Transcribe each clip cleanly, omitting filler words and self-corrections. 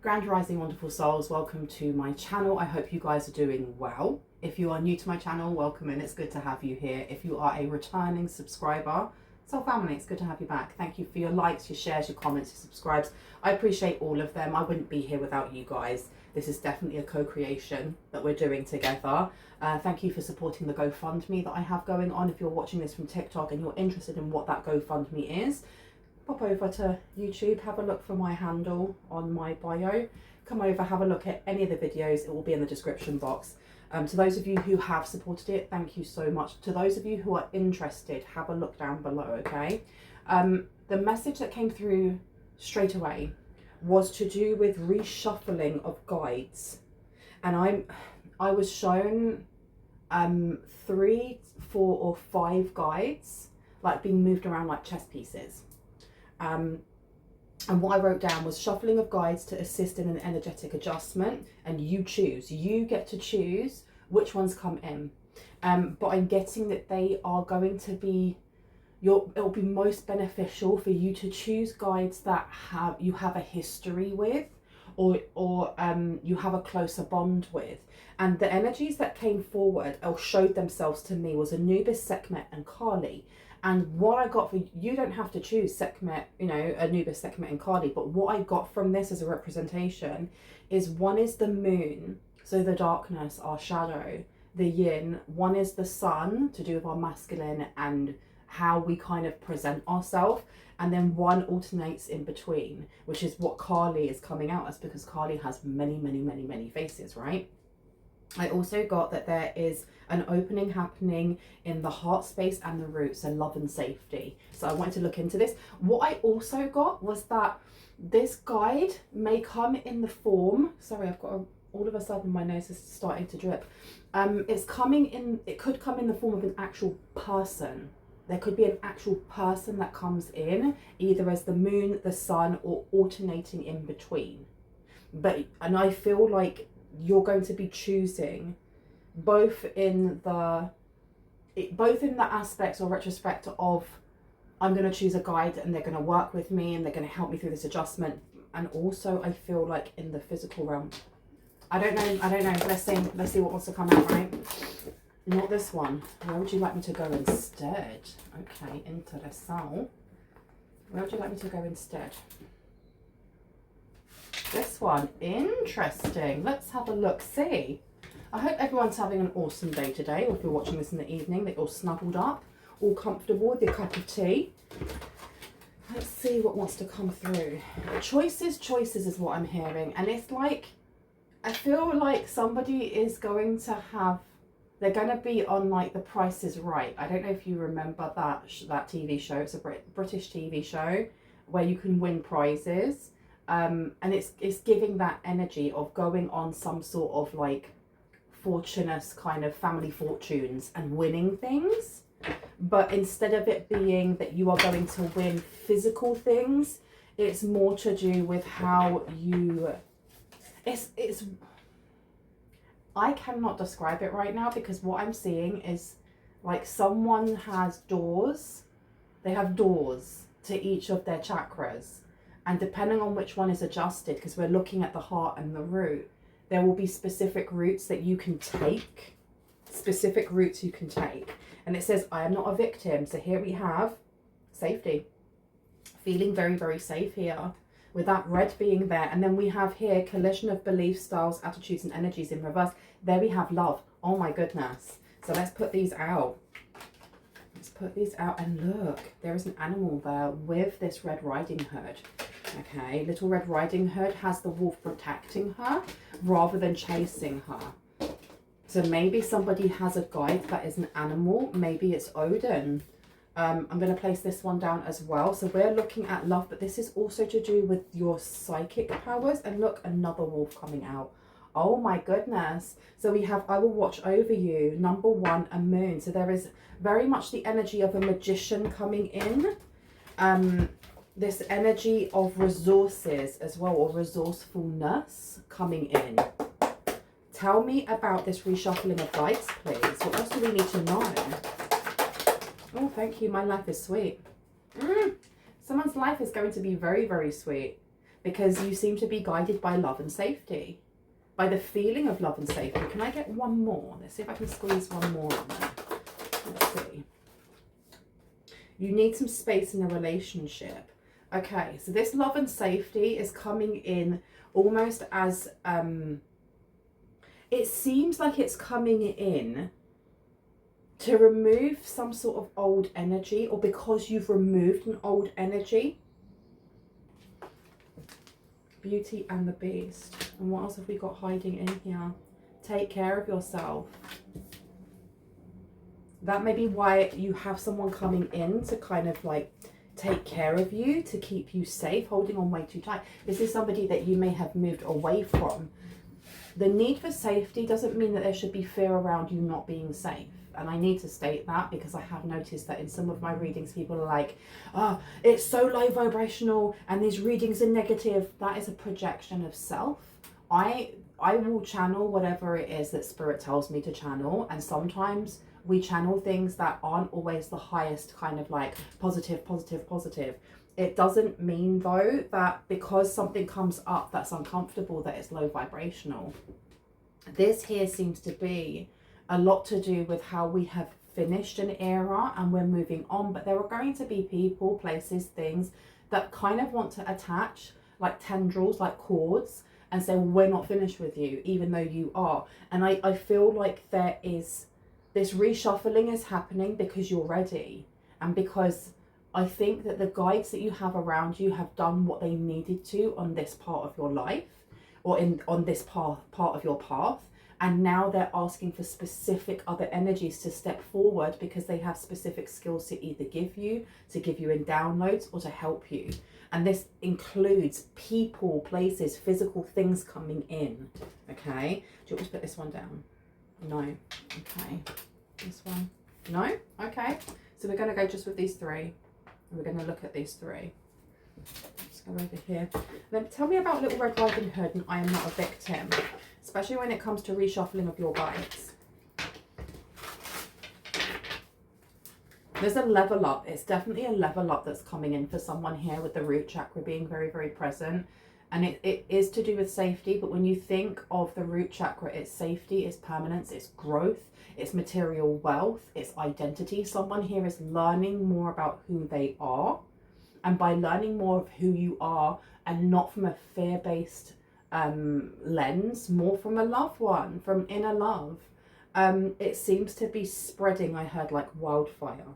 Grand Rising wonderful souls, welcome to my channel. I hope you guys are doing well. If you are new to my channel, welcome and it's good to have you here. If you are a returning subscriber, soul family, it's good to have you back. Thank you for your likes, your shares, your comments, your subscribes. I appreciate all of them. I wouldn't be here without you guys. This is definitely a co-creation that we're doing together. Thank you for supporting the GoFundMe that I have going on. If you're watching this from TikTok and you're interested in what that GoFundMe is, pop over to YouTube, have a look for my handle on my bio. Come over, have a look at any of the videos. It will be in the description box. To those of you who have supported it, thank you so much. To those of you who are interested, have a look down below, okay? The message that came through straight away was to do with reshuffling of guides. And I was shown 3, 4 or 5 guides like being moved around like chess pieces. And what I wrote down was shuffling of guides to assist in an energetic adjustment, and you choose. You get to choose which ones come in. But I'm getting that they are going to be it'll be most beneficial for you to choose guides that you have a history with, or you have a closer bond with. And the energies that came forward or showed themselves to me was Anubis, Sekhmet and Kali. And what I got for you don't have to choose Sekhmet, you know, Anubis, Sekhmet and Kali, but what I got from this as a representation is one is the moon, so the darkness, our shadow, the yin. One is the sun, to do with our masculine and how we kind of present ourselves, and then one alternates in between, which is what Kali is coming out as, because Kali has many faces, right? I also got that there is an opening happening in the heart space and the root, so love and safety. So I wanted to look into this. What I also got was that this guide may come in the form, sorry, I've got all of a sudden my nose is starting to drip. It could come in the form of an actual person. There could be an actual person that comes in, either as the moon, the sun, or alternating in between. And I feel like you're going to be choosing both in the aspects or retrospect of, I'm going to choose a guide and they're going to work with me and they're going to help me through this adjustment. And also I feel like in the physical realm, I don't know, let's see what wants to come out, right? Not this one. Where would you like me to go instead? Okay, interessant. Where would you like me to go instead? This one, interesting. Let's have a look, see. I hope everyone's having an awesome day today, or if you're watching this in the evening, that you're snuggled up, all comfortable with your cup of tea. Let's see what wants to come through. Choices is what I'm hearing. And it's like, I feel like somebody is going to have, they're going to be on like The Price is Right. I don't know if you remember that TV show. It's a British TV show where you can win prizes. And it's giving that energy of going on some sort of like fortunate kind of family fortunes and winning things. But instead of it being that you are going to win physical things, it's more to do with how you, I cannot describe it right now, because what I'm seeing is like someone has doors. They have doors to each of their chakras. And depending on which one is adjusted, because we're looking at the heart and the root, there will be specific routes that you can take. And it says, I am not a victim. So here we have safety. Feeling very safe here, with that red being there. And then we have here collision of beliefs, styles, attitudes and energies in reverse. There we have love. Oh my goodness. So let's put these out. And look, there is an animal there with this Red Riding Hood. Okay, Little Red Riding Hood has the wolf protecting her rather than chasing her. So maybe somebody has a guide that is an animal. Maybe it's Odin. I'm going to place this one down as well. So we're looking at love, but this is also to do with your psychic powers. And look, another wolf coming out. Oh my goodness. So we have, I will watch over you. Number 1, a moon. So there is very much the energy of a magician coming in. This energy of resources as well, or resourcefulness coming in. Tell me about this reshuffling of guides, please. What else do we need to know? Oh, thank you. My life is sweet. Someone's life is going to be very sweet. because you seem to be guided by love and safety, by the feeling of love and safety. Can I get one more? Let's see if I can squeeze one more on there. Let's see. You need some space in a relationship. Okay, so this love and safety is coming in almost as, it seems like it's coming in to remove some sort of old energy, or because you've removed an old energy. Beauty and the Beast. And what else have we got hiding in here? Take care of yourself. That may be why you have someone coming in to kind of like take care of you, to keep you safe, holding on way too tight. This is somebody that you may have moved away from. The need for safety doesn't mean that there should be fear around you not being safe. And I need to state that, because I have noticed that in some of my readings, people are like, oh, it's so low vibrational and these readings are negative. That is a projection of self. I will channel whatever it is that Spirit tells me to channel. And sometimes we channel things that aren't always the highest kind of like positive, positive, positive. It doesn't mean though that because something comes up that's uncomfortable that it's low vibrational. This here seems to be a lot to do with how we have finished an era and we're moving on, but there are going to be people, places, things that kind of want to attach like tendrils, like cords, and say, well, we're not finished with you, even though you are. And I feel like there is this reshuffling is happening because you're ready, and because I think that the guides that you have around you have done what they needed to on this part of your life, or on this part of your path. And now they're asking for specific other energies to step forward, because they have specific skills to either give you in downloads, or to help you. And this includes people, places, physical things coming in. Okay. Do you want me to put this one down? No. Okay. This one? No? Okay. So we're going to go just with these three. We're going to look at these three. Let's go over here. Then tell me about Little Red Riding Hood and I Am Not a Victim, especially when it comes to reshuffling of your guides. There's a level up. It's definitely a level up that's coming in for someone here, with the root chakra being very, very present. And it is to do with safety, but when you think of the root chakra, it's safety, it's permanence, it's growth, it's material wealth, it's identity. Someone here is learning more about who they are. And by learning more of who you are, and not from a fear-based lens, more from a loved one, from inner love, it seems to be spreading, I heard, like wildfire.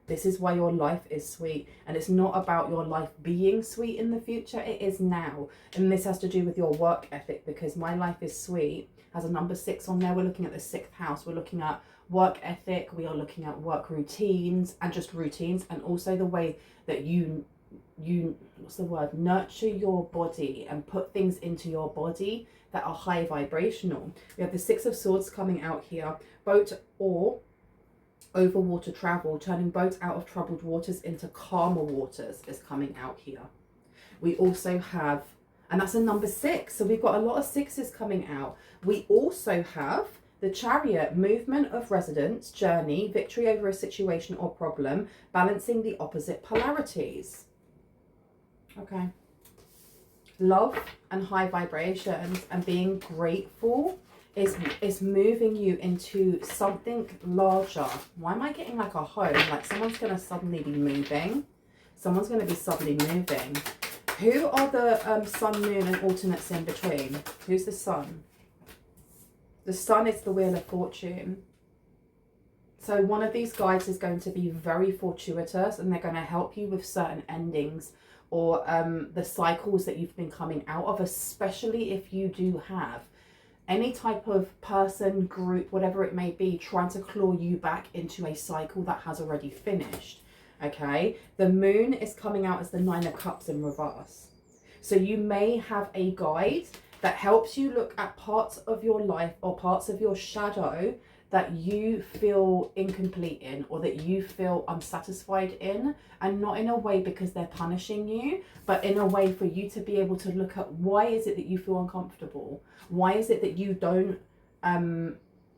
This is why your life is sweet. And it's not about your life being sweet in the future, it is now. And this has to do with your work ethic, because My Life is Sweet has a number 6 on there. We're looking at the 6th house. We're looking at work ethic, we are looking at work routines, and just routines, and also the way that you what's the word, nurture your body and put things into your body that are high vibrational. We have the 6 of Swords coming out here. Boat or over water travel, turning boats out of troubled waters into calmer waters is coming out here. We also have, and that's a number 6, so we've got a lot of 6s coming out. We also have the Chariot, movement of residence, journey, victory over a situation or problem, balancing the opposite polarities. Okay. Love and high vibrations and being grateful is moving you into something larger. Why am I getting like a home? Like someone's going to suddenly be moving. Someone's going to be suddenly moving. Who are the sun, moon and alternates in between? Who's the sun? The sun is the Wheel of Fortune. So one of these guides is going to be very fortuitous, and they're going to help you with certain endings, or the cycles that you've been coming out of, especially if you do have any type of person, group, whatever it may be, trying to claw you back into a cycle that has already finished. Okay, the moon is coming out as the 9 of Cups in reverse. So you may have a guide that helps you look at parts of your life or parts of your shadow that you feel incomplete in, or that you feel unsatisfied in, and not in a way because they're punishing you, but in a way for you to be able to look at, why is it that you feel uncomfortable? Why is it that you don't,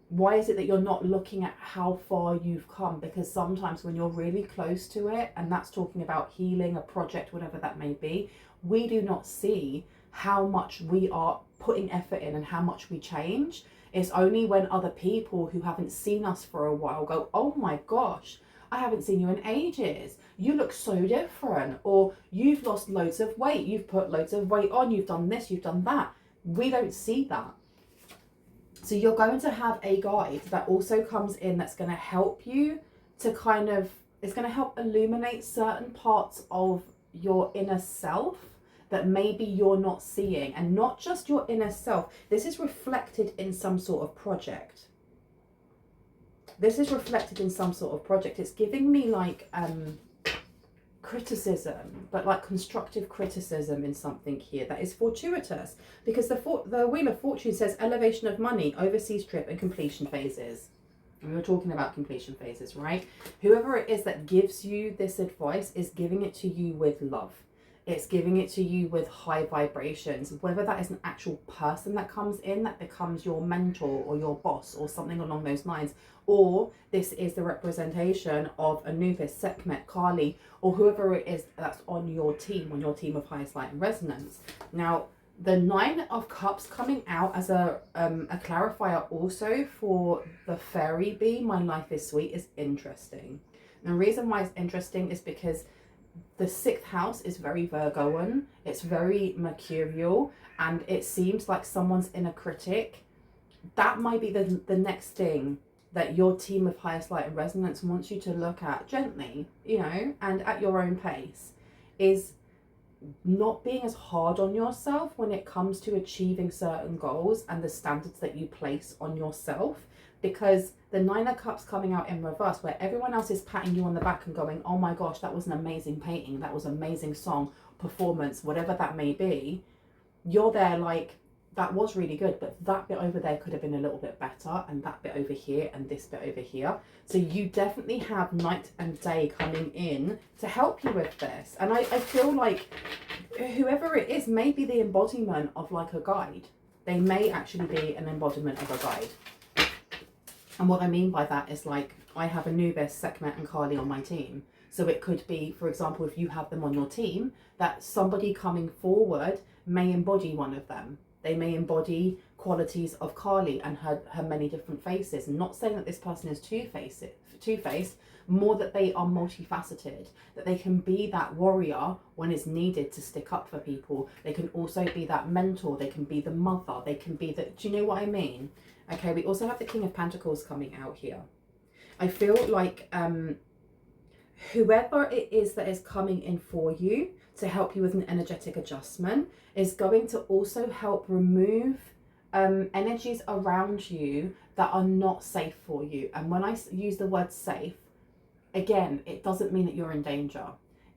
why is it that you're not looking at how far you've come? Because sometimes when you're really close to it, and that's talking about healing, a project, whatever that may be, we do not see how much we are putting effort in and how much we change. It's only when other people who haven't seen us for a while go, oh my gosh, I haven't seen you in ages. You look so different. Or you've lost loads of weight. You've put loads of weight on. You've done this, you've done that. We don't see that. So you're going to have a guide that also comes in that's going to help you to kind of, it's going to help illuminate certain parts of your inner self that maybe you're not seeing. And not just your inner self. This is reflected in some sort of project. This is reflected in some sort of project. It's giving me like criticism, but like constructive criticism in something here that is fortuitous, because the Wheel of Fortune says elevation of money, overseas trip, and completion phases. And we were talking about completion phases, right? Whoever it is that gives you this advice is giving it to you with love. It's giving it to you with high vibrations, whether that is an actual person that comes in that becomes your mentor or your boss or something along those lines, or this is the representation of Anubis, Sekhmet, Kali, or whoever it is that's on your team of highest light and resonance. Now, the 9 of Cups coming out as a clarifier also for the fairy bee, my life is sweet, is interesting. And the reason why it's interesting is because the 6th house is very Virgoan, it's very mercurial, and it seems like someone's inner critic. That might be the next thing that your team of highest light and resonance wants you to look at gently, you know, and at your own pace, is not being as hard on yourself when it comes to achieving certain goals and the standards that you place on yourself. Because the 9 of Cups coming out in reverse, where everyone else is patting you on the back and going, oh my gosh, that was an amazing painting, that was an amazing song, performance, whatever that may be, you're there like, that was really good, but that bit over there could have been a little bit better, and that bit over here, and this bit over here. So you definitely have night and day coming in to help you with this. And I feel like whoever it is may be the embodiment of like a guide. They may actually be an embodiment of a guide. And what I mean by that is, like, I have Anubis, Sekhmet and Kali on my team. So it could be, for example, if you have them on your team, that somebody coming forward may embody one of them. They may embody qualities of Kali and her many different faces. And not saying that this person is two-faced, more that they are multifaceted, that they can be that warrior when it's needed to stick up for people. They can also be that mentor. They can be the mother. They can be the, do you know what I mean? Okay, we also have the King of Pentacles coming out here. I feel like whoever it is that is coming in for you to help you with an energetic adjustment is going to also help remove energies around you that are not safe for you. And when I use the word safe, again, it doesn't mean that you're in danger.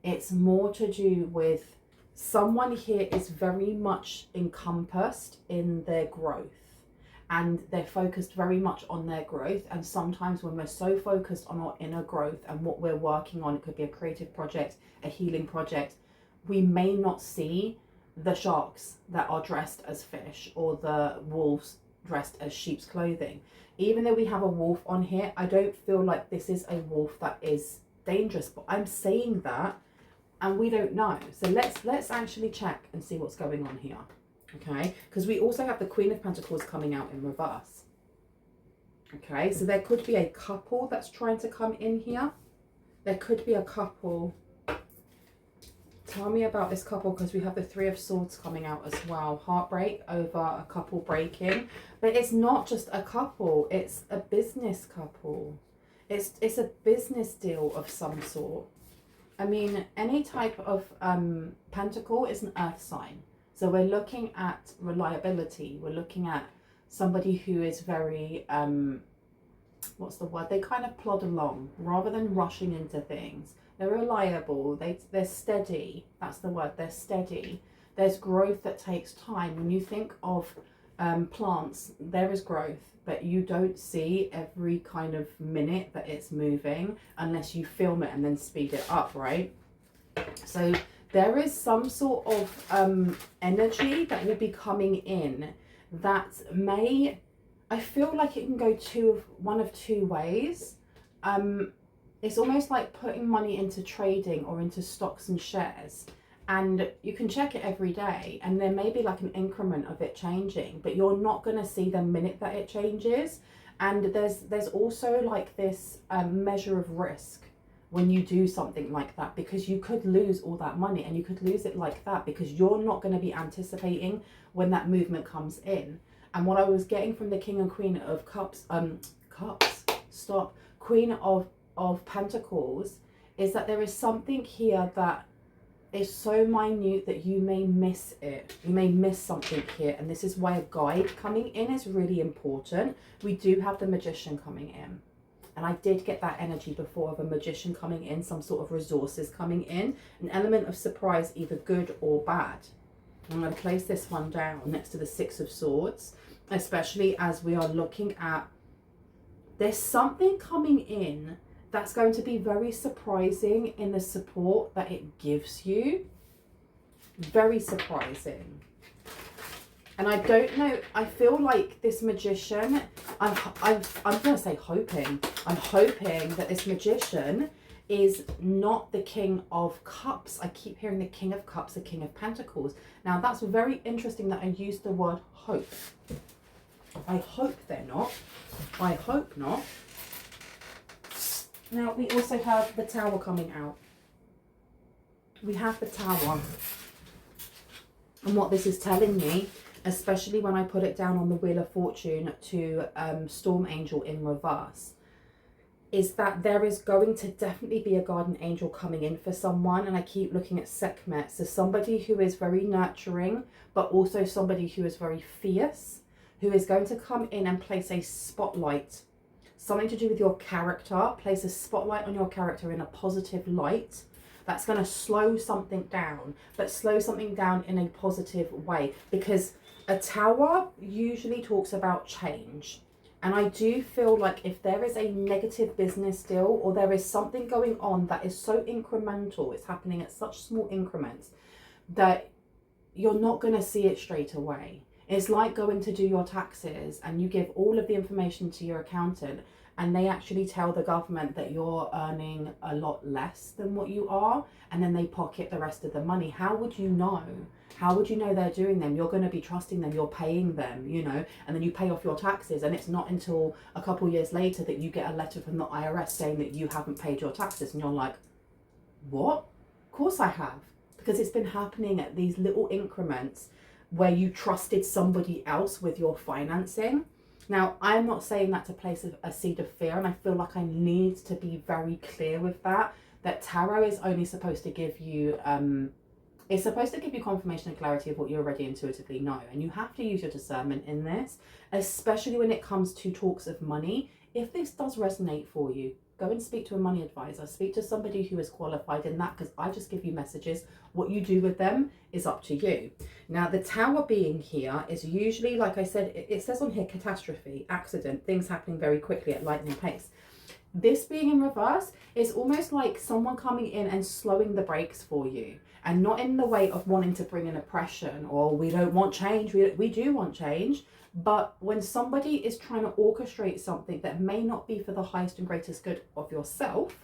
It's more to do with someone here is very much encompassed in their growth. And they're focused very much on their growth. And sometimes when we're so focused on our inner growth and what we're working on, it could be a creative project, a healing project, we may not see the sharks that are dressed as fish or the wolves dressed as sheep's clothing. Even though we have a wolf on here, I don't feel like this is a wolf that is dangerous, but I'm saying that and we don't know. So let's actually check and see what's going on here. Okay, because we also have the Queen of Pentacles coming out in reverse. Okay, so there could be a couple that's trying to come in here. There could be a couple. Tell me about this couple, because we have the Three of Swords coming out as well. Heartbreak over a couple breaking. But it's not just a couple, it's a business couple. It's a business deal of some sort. I mean, any type of pentacle is an earth sign. So we're looking at reliability. We're looking at somebody who is very, what's the word? They kind of plod along rather than rushing into things. They're reliable. They're steady. That's the word. They're steady. There's growth that takes time. When you think of plants, there is growth, but you don't see every kind of minute that it's moving unless you film it and then speed it up, right? So there is some sort of energy that will be coming in that may, I feel like it can go one of two ways. It's almost like putting money into trading or into stocks and shares, And you can check it every day, and there may be like an increment of it changing, but you're not going to see the minute that it changes. And there's also like this measure of risk when you do something like that, because you could lose all that money, and you could lose it like that because you're not going to be anticipating when that movement comes in. And what I was getting from the King and Queen of Queen of Pentacles is that there is something here that is so minute that you may miss it. You may miss something here, and this is why a guide coming in is really important. We do have the Magician coming in, and I did get that energy before of a magician coming in, some sort of resources coming in, an element of surprise, either good or bad. I'm going to place this one down next to the Six of Swords, especially as we are looking at, there's something coming in that's going to be very surprising in the support that it gives you. Very surprising. And I don't know, I feel like this magician, I'm going to say hoping. I'm hoping that this magician is not the King of Cups. I keep hearing the King of Cups, the King of Pentacles. Now that's very interesting that I used the word hope. I hope they're not. I hope not. Now we also have the Tower coming out. We have the Tower. And what this is telling me, especially when I put it down on the Wheel of Fortune to Storm Angel in reverse, is that there is going to definitely be a guardian angel coming in for someone. And I keep looking at Sekhmet. So somebody who is very nurturing, but also somebody who is very fierce, who is going to come in and place a spotlight, something to do with your character, place a spotlight on your character in a positive light. That's going to slow something down, but slow something down in a positive way, because a Tower usually talks about change. And I do feel like if there is a negative business deal, or there is something going on that is so incremental, it's happening at such small increments, that you're not going to see it straight away. It's like going to do your taxes and you give all of the information to your accountant, and they actually tell the government that you're earning a lot less than what you are, and then they pocket the rest of the money. How would you know? How would you know they're doing them? You're going to be trusting them, you're paying them, you know, and then you pay off your taxes, and it's not until a couple years later that you get a letter from the IRS saying that you haven't paid your taxes, and you're like, what? Of course I have, because it's been happening at these little increments where you trusted somebody else with your financing. Now, I'm not saying that to place a seed of fear, and I feel like I need to be very clear with that tarot is only supposed to give you, it's supposed to give you confirmation and clarity of what you already intuitively know. And you have to use your discernment in this, especially when it comes to talks of money. If this does resonate for you, go and speak to a money advisor, speak to somebody who is qualified in that, because I just give you messages. What you do with them is up to you. Now, the Tower being here is usually, like I said, it says on here, catastrophe, accident, things happening very quickly at lightning pace. This being in reverse is almost like someone coming in and slowing the brakes for you, and not in the way of wanting to bring in oppression, or we don't want change. We do want change. But when somebody is trying to orchestrate something that may not be for the highest and greatest good of yourself,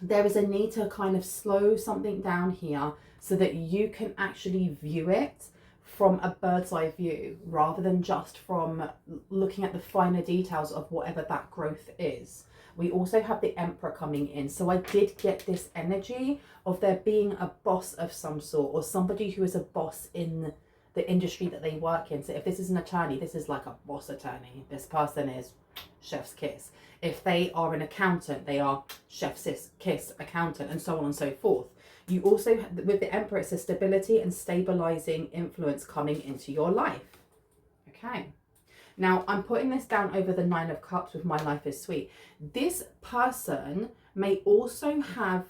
there is a need to kind of slow something down here so that you can actually view it from a bird's eye view, rather than just from looking at the finer details of whatever that growth is. We also have the Emperor coming in. So I did get this energy of there being a boss of some sort, or somebody who is a boss in the industry that they work in. So if this is an attorney, this is like a boss attorney. This person is chef's kiss. If they are an accountant, they are chef's kiss accountant, and so on and so forth. You also, with the Emperor, it's a stability and stabilizing influence coming into your life. Okay. Now, I'm putting this down over the Nine of Cups with My Life is Sweet. This person may also have,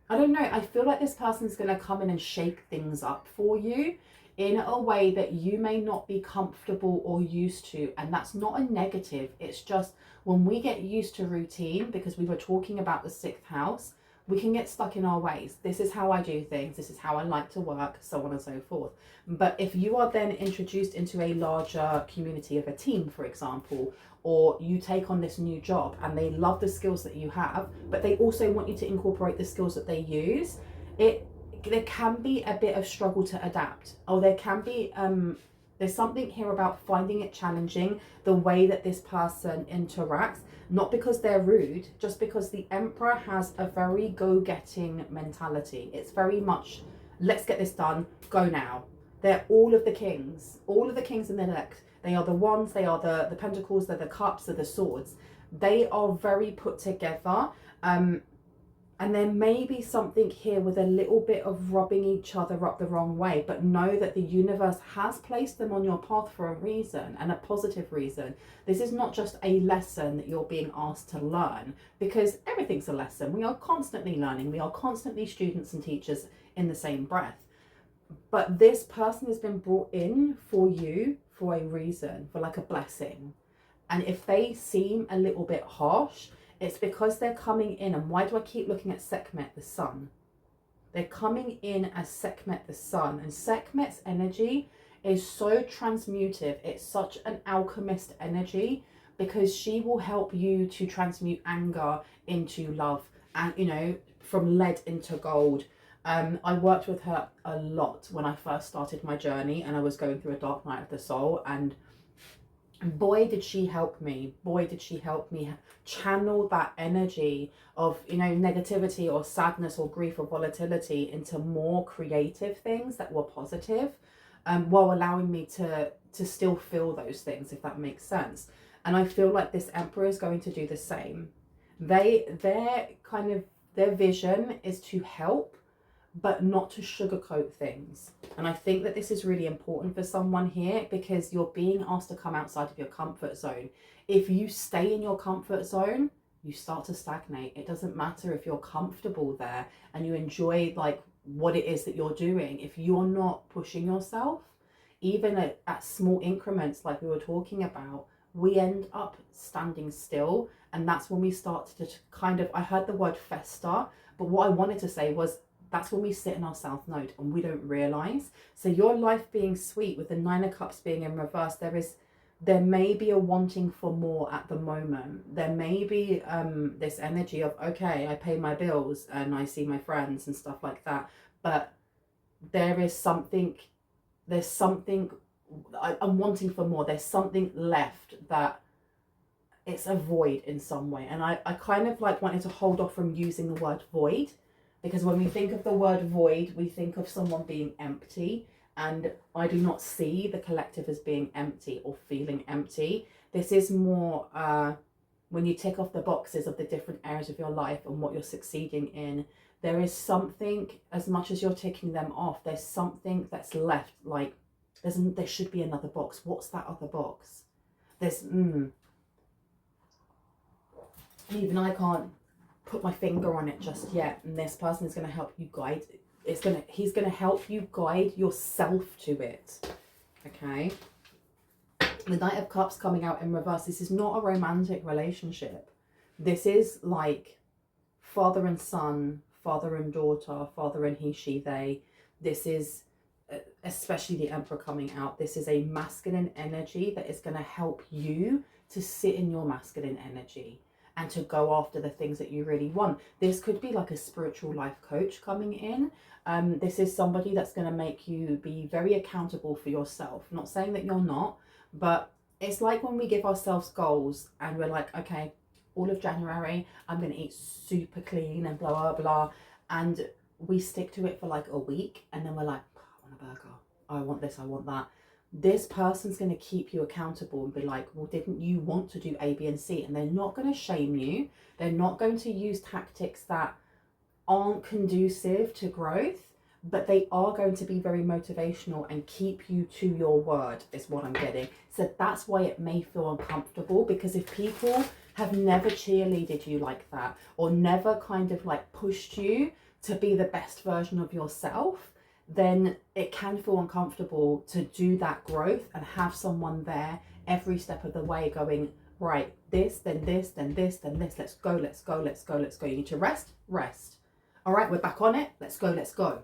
I don't know, I feel like this person's going to come in and shake things up for you in a way that you may not be comfortable or used to. And that's not a negative. It's just when we get used to routine, because we were talking about the 6th house, we can get stuck in our ways. This is how I do things. This is how I like to work, so on and so forth. But if you are then introduced into a larger community of a team, for example, or you take on this new job and they love the skills that you have, but they also want you to incorporate the skills that they use, it there can be a bit of struggle to adapt, or there can be there's something here about finding it challenging the way that this person interacts, not because they're rude, just because the Emperor has a very go-getting mentality. It's very much, let's get this done, go now. They're all of the kings in the deck. They are the wands, they are the pentacles, they're the cups, they're the swords. They are very put together. And there may be something here with a little bit of rubbing each other up the wrong way, but know that the universe has placed them on your path for a reason, and a positive reason. This is not just a lesson that you're being asked to learn, because everything's a lesson. We are constantly learning. We are constantly students and teachers in the same breath. But this person has been brought in for you for a reason, for like a blessing. And if they seem a little bit harsh, it's because they're coming in. And why do I keep looking at Sekhmet, the sun? They're coming in as Sekhmet, the sun. And Sekhmet's energy is so transmutive. It's such an alchemist energy, because she will help you to transmute anger into love, and, you know, from lead into gold. I worked with her a lot when I first started my journey, and I was going through a dark night of the soul, and boy did she help me. Boy did she help me channel that energy of, you know, negativity or sadness or grief or volatility into more creative things that were positive, while allowing me to still feel those things, if that makes sense. And I feel like this Emperor is going to do the same. Their vision is to help, but not to sugarcoat things. And I think that this is really important for someone here, because you're being asked to come outside of your comfort zone. If you stay in your comfort zone, you start to stagnate. It doesn't matter if you're comfortable there and you enjoy like what it is that you're doing. If you're not pushing yourself, even at small increments like we were talking about, we end up standing still. And that's when we start to kind of, I heard the word fester, but what I wanted to say was, that's when we sit in our South Node and we don't realize. So your life being sweet with the Nine of Cups being in reverse, there may be a wanting for more at the moment. There may be this energy of, okay, I pay my bills and I see my friends and stuff like that. But there's something, I'm wanting for more. There's something left that it's a void in some way. And I kind of like wanted to hold off from using the word void, because when we think of the word void, we think of someone being empty, and I do not see the collective as being empty or feeling empty. This is more when you tick off the boxes of the different areas of your life and what you're succeeding in, there is something, as much as you're ticking them off, there's something that's left, like there should be another box. What's that other box? Even I can't put my finger on it just yet, and this person is going to help you guide. He's going to help you guide yourself to it. Okay, the Knight of Cups coming out in reverse. This is not a romantic relationship. This is like father and son, father and daughter, father and he, she, they. This is especially the Emperor coming out. This is a masculine energy that is going to help you to sit in your masculine energy and to go after the things that you really want. This could be like a spiritual life coach coming in. This is somebody that's going to make you be very accountable for yourself. Not saying that you're not, but it's like when we give ourselves goals and we're like, okay, all of January, I'm going to eat super clean and blah, blah, blah. And we stick to it for like a week, and then we're like, I want a burger. I want this, I want that. This person's going to keep you accountable and be like, well, didn't you want to do A, B, and C? And they're not going to shame you. They're not going to use tactics that aren't conducive to growth, but they are going to be very motivational and keep you to your word, is what I'm getting. So that's why it may feel uncomfortable, because if people have never cheerleaded you like that, or never kind of like pushed you to be the best version of yourself, then it can feel uncomfortable to do that growth and have someone there every step of the way going, right, this, then this, then this, then this, let's go, let's go, let's go, let's go. You need to rest. All right, we're back on it. Let's go, let's go.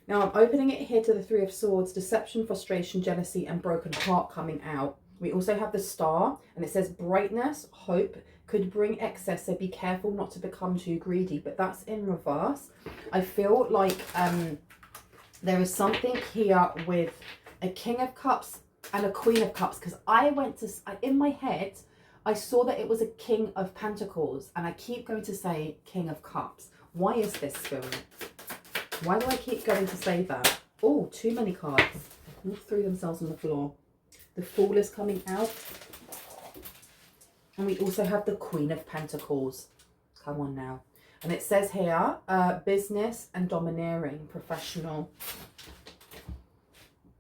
Now I'm opening it here to the Three of Swords, deception, frustration, jealousy, and broken heart coming out. We also have the Star, and it says brightness, hope, could bring excess, so be careful not to become too greedy. But that's in reverse. I feel like there is something here with a King of Cups and a Queen of Cups, because in my head, I saw that it was a King of Pentacles, and I keep going to say King of Cups. Why is this, Spirit? Why do I keep going to say that? Oh, too many cards. All threw themselves on the floor. The Fool is coming out. And we also have the Queen of Pentacles. Come on now. And it says here, business and domineering, professional.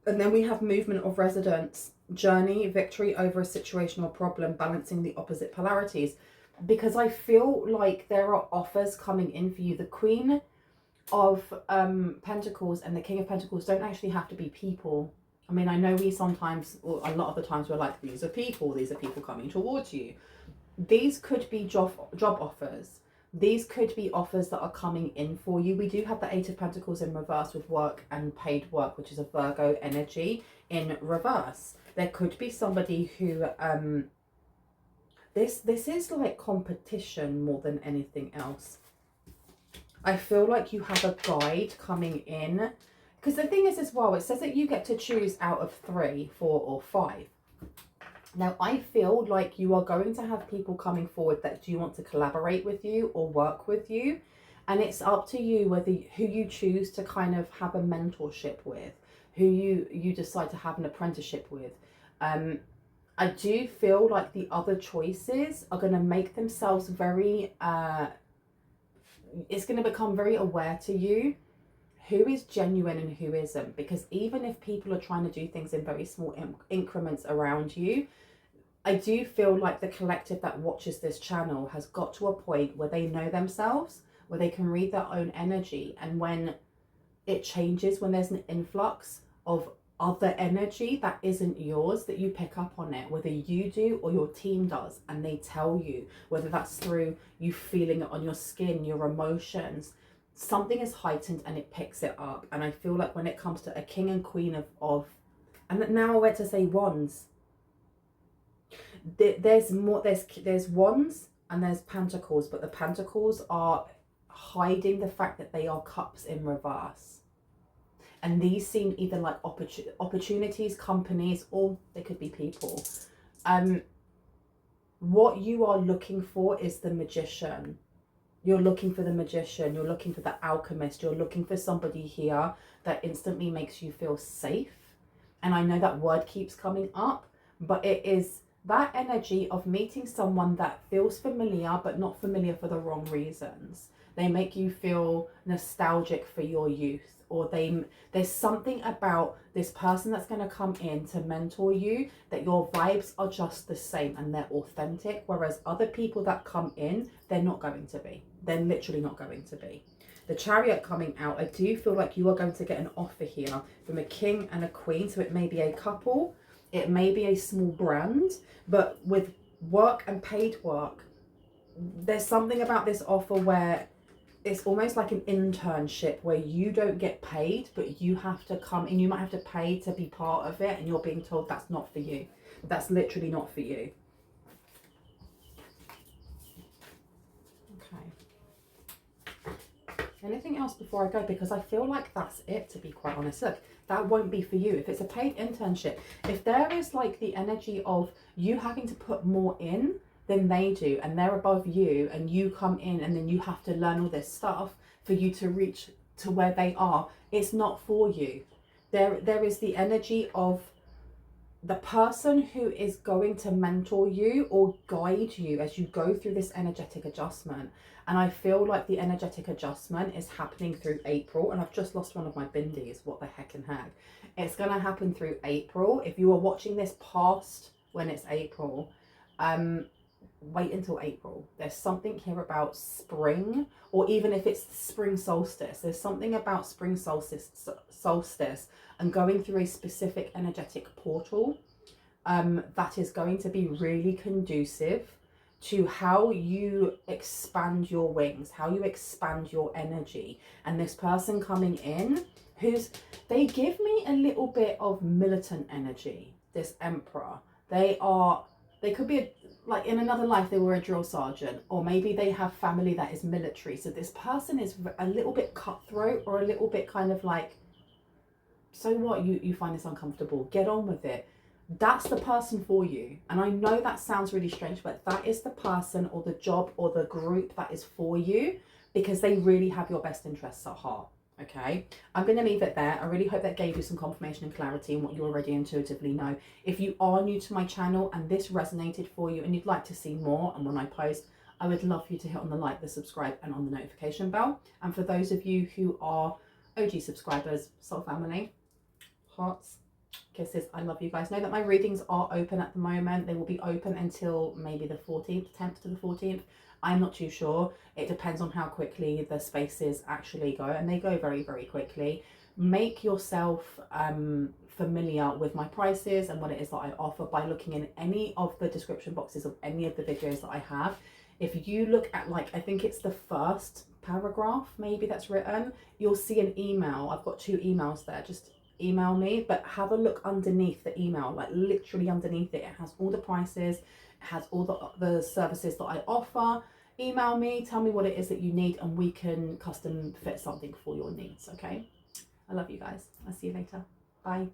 And then we have movement of residence, journey, victory over a situation or problem, balancing the opposite polarities. Because I feel like there are offers coming in for you. The Queen of Pentacles and the King of Pentacles don't actually have to be people. I mean, I know we sometimes, or a lot of the times, we're like, these are people coming towards you. These could be job offers. These could be offers that are coming in for you. We do have the Eight of Pentacles in reverse with work and paid work, which is a Virgo energy in reverse. There could be somebody who, this is like competition more than anything else. I feel like you have a guide coming in. Because the thing is as well, it says that you get to choose out of 3, 4 or 5. Now, I feel like you are going to have people coming forward that do want to collaborate with you or work with you. And it's up to you who you choose to kind of have a mentorship with, who you decide to have an apprenticeship with. I do feel like the other choices are going to make themselves very, it's going to become very aware to you who is genuine and who isn't. Because even if people are trying to do things in very small increments around you, I do feel like the collective that watches this channel has got to a point where they know themselves, where they can read their own energy. And when it changes, when there's an influx of other energy that isn't yours, that you pick up on it, whether you do or your team does, and they tell you, whether that's through you feeling it on your skin, your emotions, something is heightened and it picks it up. And I feel like when it comes to a King and Queen of and now I went to say Wands, there's more, there's Wands and there's Pentacles, but the Pentacles are hiding the fact that they are cups in reverse. And these seem either like opportunities, companies, or they could be people. What you are looking for is the Magician. You're looking for the Magician. You're looking for the Alchemist. You're looking for somebody here that instantly makes you feel safe. And I know that word keeps coming up, but it is that energy of meeting someone that feels familiar, but not familiar for the wrong reasons. They make you feel nostalgic for your youth, or there's something about this person that's going to come in to mentor you that your vibes are just the same and they're authentic. Whereas other people that come in, they're not going to be. They're literally not going to be. The Chariot coming out, I do feel like you are going to get an offer here from a King and a Queen. So it may be a couple, it may be a small brand, but with work and paid work, there's something about this offer where it's almost like an internship where you don't get paid, but you have to come and you might have to pay to be part of it, and you're being told that's not for you. That's literally not for you. Okay. Anything else before I go? Because I feel like that's it, to be quite honest. Look, that won't be for you. If it's a paid internship, if there is like the energy of you having to put more in than they do, and they're above you, and you come in and then you have to learn all this stuff for you to reach to where they are, it's not for you. There is the energy of the person who is going to mentor you or guide you as you go through this energetic adjustment. And I feel like the energetic adjustment is happening through April. And I've just lost one of my bindies. What the heck and heck. It's going to happen through April. If you are watching this past when it's April, wait until April. There's something here about spring, or even if it's spring solstice, there's something about spring solstice and going through a specific energetic portal that is going to be really conducive to how you expand your wings, how you expand your energy. And this person coming in, they give me a little bit of militant energy, this Emperor. They are They could be like in another life they were a drill sergeant, or maybe they have family that is military. So this person is a little bit cutthroat, or a little bit kind of like, so what, you find this uncomfortable, get on with it. That's the person for you. And I know that sounds really strange, but that is the person or the job or the group that is for you, because they really have your best interests at heart. Okay, I'm going to leave it there. I really hope that gave you some confirmation and clarity in what you already intuitively know. If you are new to my channel and this resonated for you and you'd like to see more, and when I post, I would love for you to hit on the like, the subscribe, and on the notification bell. And for those of you who are OG subscribers, soul family, hearts, kisses, I love you guys. Know that my readings are open at the moment. They will be open until maybe the 14th, 10th to the 14th. I'm not too sure. It depends on how quickly the spaces actually go, and they go very, very quickly. Make yourself familiar with my prices and what it is that I offer by looking in any of the description boxes of any of the videos that I have. If you look at, like, I think it's the first paragraph maybe that's written, you'll see an email. I've got 2 emails there. Just email me, but have a look underneath the email, like literally underneath it. It has all the prices, it has all the services that I offer. Email me, tell me what it is that you need, and we can custom fit something for your needs. Okay, I love you guys. I'll see you later. Bye.